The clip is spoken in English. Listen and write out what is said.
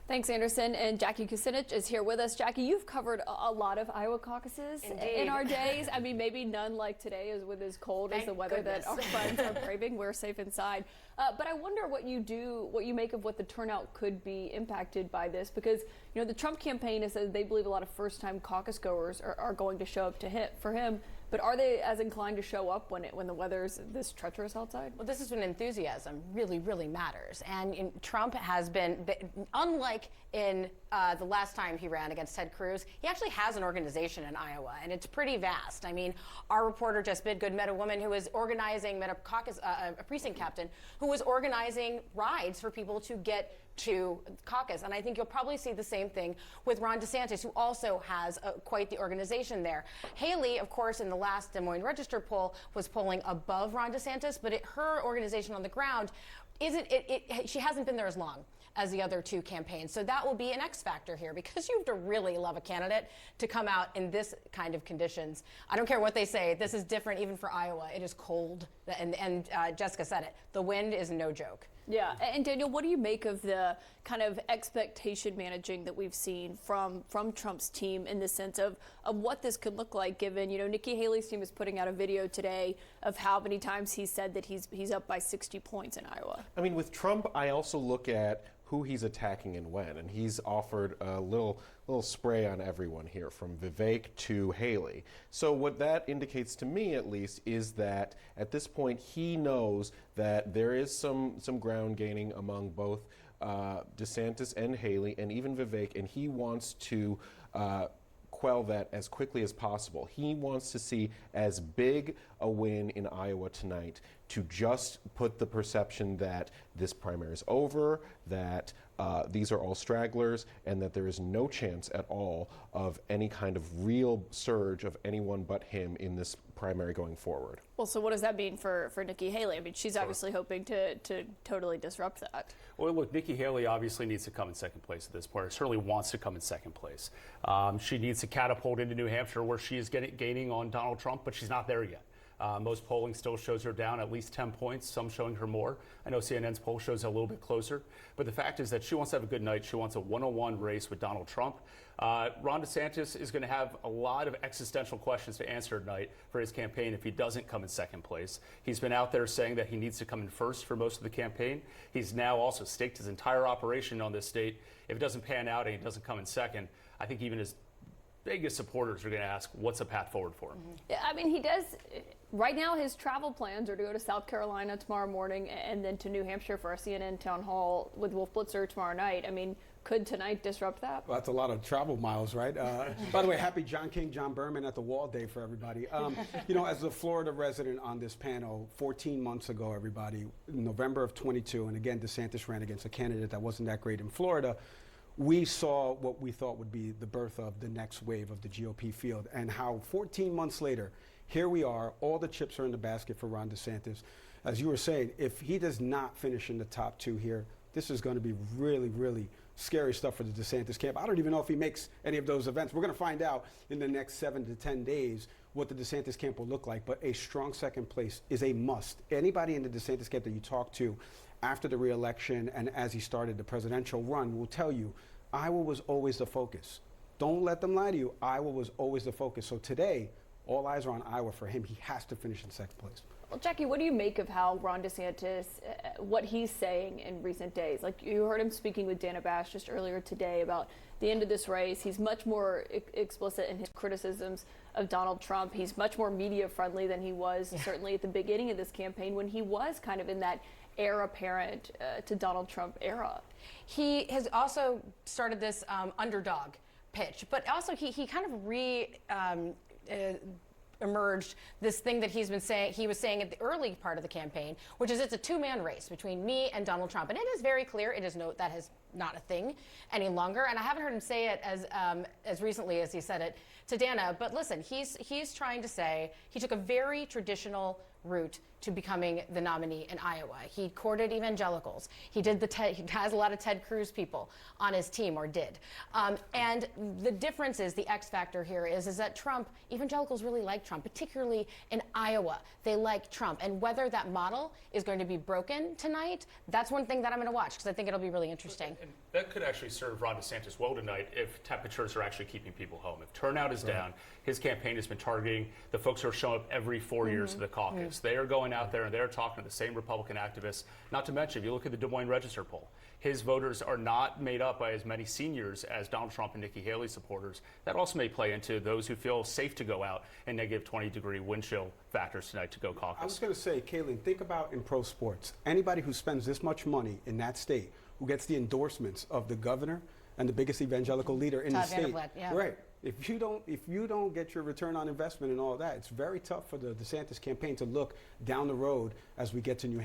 Thanks, Anderson. And Jackie Kucinich is here with us. Jackie, you've covered a lot of Iowa caucuses in our days. I mean, maybe none like today is with as cold as the weather that our friends are craving. We're safe inside. But I wonder what you make of what the turnout could be impacted by this, because the Trump campaign has said they believe a lot of first-time caucus goers are going to show up for him. But are they as inclined to show up when the weather's this treacherous outside? Well, this is when enthusiasm really matters. And Trump has been, unlike in the last time he ran against Ted Cruz, he actually has an organization in Iowa, and it's pretty vast. I mean, our reporter Jess Bidgood met a woman who was met a caucus, a precinct captain who was organizing rides for people to get to caucus. And I think you'll probably see the same thing with Ron DeSantis, who also has quite the organization there. Haley, of course, in the last Des Moines Register poll was polling above Ron DeSantis, but her organization on the ground she hasn't been there as long as the other two campaigns. So that will be an X factor here, because you have to really love a candidate to come out in this kind of conditions. I don't care what they say. This is different even for Iowa. It is cold. And Jessica said it. The wind is no joke. Yeah. And Daniel, what do you make of the kind of expectation managing that we've seen from Trump's team in the sense of what this could look like, given, Nikki Haley's team is putting out a video today of how many times he said that he's up by 60 points in Iowa? I mean, with Trump, I also look at who he's attacking and when, and he's offered a little spray on everyone here, from Vivek to Haley. So what that indicates to me, at least, is that at this point he knows that there is some ground gaining among both DeSantis and Haley, and even Vivek, and he wants to quell that as quickly as possible. He wants to see as big a win in Iowa tonight to just put the perception that this primary is over, that these are all stragglers, and that there is no chance at all of any kind of real surge of anyone but him in this primary going forward. Well, so what does that mean for Nikki Haley? I mean, she's obviously hoping to totally disrupt that. Well, look, Nikki Haley obviously needs to come in second place at this point, or certainly wants to come in second place. She needs to catapult into New Hampshire, where she is gaining on Donald Trump, but she's not there yet. Most polling still shows her down at least 10 points, some showing her more. I know CNN's poll shows her a little bit closer. But the fact is that she wants to have a good night. She wants a one-on-one race with Donald Trump. Ron DeSantis is going to have a lot of existential questions to answer tonight for his campaign if he doesn't come in second place. He's been out there saying that he needs to come in first for most of the campaign. He's now also staked his entire operation on this state. If it doesn't pan out and he doesn't come in second, I think even his biggest supporters are going to ask, what's a path forward for him? Yeah, I mean, he does. Right now, his travel plans are to go to South Carolina tomorrow morning and then to New Hampshire for a CNN town hall with Wolf Blitzer tomorrow night. I mean, could tonight disrupt that? Well, that's a lot of travel miles, right? By the way, happy John King, John Berman at the Wall Day for everybody. As a Florida resident on this panel, 14 months ago, everybody, in November of 22, and again, DeSantis ran against a candidate that wasn't that great in Florida. We saw what we thought would be the birth of the next wave of the GOP field, and how 14 months later, here we are, all the chips are in the basket for Ron DeSantis. As you were saying, if he does not finish in the top two here, this is going to be really scary stuff for the DeSantis camp. I don't even know if he makes any of those events. We're going to find out in the next 7 to 10 days what the DeSantis camp will look like, but a strong second place is a must. Anybody in the DeSantis camp that you talk to after the re-election and as he started the presidential run will tell you Iowa was always the focus. Don't let them lie to you. Iowa was always the focus. So today, all eyes are on Iowa for him. He has to finish in second place. Well, Jackie, what do you make of how Ron DeSantis, what he's saying in recent days? Like, you heard him speaking with Dana Bash just earlier today about the end of this race. He's much more explicit in his criticisms of Donald Trump. He's much more media friendly than he was certainly at the beginning of this campaign, when he was kind of in that heir apparent to Donald Trump era. He has also started this underdog pitch, but also he kind of emerged this thing that he was saying at the early part of the campaign, which is it's a two-man race between me and Donald Trump. And it is very clear, that is not a thing any longer. And I haven't heard him say it as recently as he said it to Dana. But listen, he's trying to say he took a very traditional route to becoming the nominee in Iowa. He courted evangelicals. He has a lot of Ted Cruz people on his team, or did. And the difference is, the X factor here is that Trump, evangelicals really like Trump, particularly in Iowa. They like Trump. And whether that model is going to be broken tonight, that's one thing that I'm going to watch, because I think it'll be really interesting. And that could actually serve Ron DeSantis well tonight if temperatures are actually keeping people home. If turnout is down, his campaign has been targeting the folks who are showing up every 4 years of the caucus. They are going out there and they're talking to the same Republican activists. Not to mention, if you look at the Des Moines Register poll, his voters are not made up by as many seniors as Donald Trump and Nikki Haley supporters. That also may play into those who feel safe to go out in negative 20-degree wind chill factors tonight to go caucus. I was going to say, Kaitlan, think about in pro sports, anybody who spends this much money in that state, who gets the endorsements of the governor and the biggest evangelical leader in the state, right? If you don't get your return on investment and all that, it's very tough for the DeSantis campaign to look down the road as we get to New Hampshire.